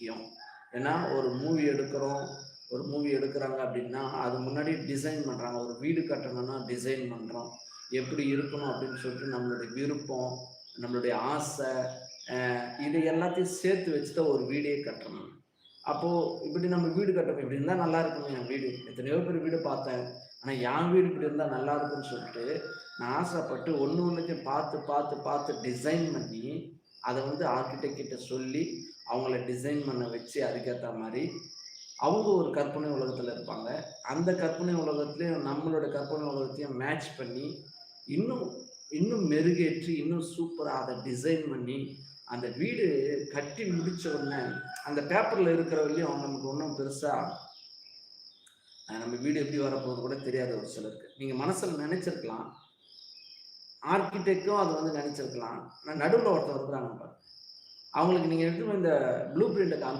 முக்கியம். ஏன்னா ஒரு மூவி எடுக்கிறாங்க அப்படின்னா அது முன்னாடி டிசைன் பண்ணுறாங்க. ஒரு வீடு கட்டணும்னா டிசைன் பண்ணுறோம். எப்படி இருக்கணும் அப்படின்னு சொல்லிட்டு நம்மளுடைய விருப்பம், நம்மளுடைய ஆசை, இது எல்லாத்தையும் சேர்த்து வச்சு தான் ஒரு வீடே கட்டணும். அப்போ இப்படி நம்ம வீடு கட்டணும், இப்படி இருந்தால் நல்லா இருக்குமே என் வீடு, எத்தனையோ பேர் வீடு பார்த்தேன், ஆனால் என் வீடு இப்படி இருந்தால் நல்லா இருக்கும்னு சொல்லிட்டு நான் ஆசைப்பட்டு ஒன்று ஒன்றுத்தையும் பார்த்து பார்த்து பார்த்து டிசைன் பண்ணி அதை வந்து ஆர்கிடெக்ட் கிட்ட சொல்லி அவங்கள டிசைன் பண்ண வச்சு அதுக்கேற்ற மாதிரி அவங்க ஒரு கற்பனை உலகத்தில் இருப்பாங்க. அந்த கற்பனை உலகத்துலேயும் நம்மளோட கற்பனை உலகத்தையும் மேட்ச் பண்ணி இன்னும் இன்னும் மெருகேற்றி இன்னும் சூப்பராக அதை டிசைன் பண்ணி அந்த வீடு கட்டி முடிச்ச உடனே அந்த பேப்பரில் இருக்கிற வரையும் நமக்கு ஒன்றும் பெருசாக நம்ம வீடு எப்படி வரப்போகுது கூட தெரியாது. ஒரு சிலருக்கு நீங்கள் மனசில் நினைச்சிருக்கலாம், ஆர்கிடெக்டும் அது வந்து நினைச்சிருக்கலாம். ஆனால் நடுவில் ஒருத்தர் இருக்கிறாங்க பாருங்க, அவங்களுக்கு நீங்கள் எடுத்து இந்த ப்ளூ பிரிண்ட்டை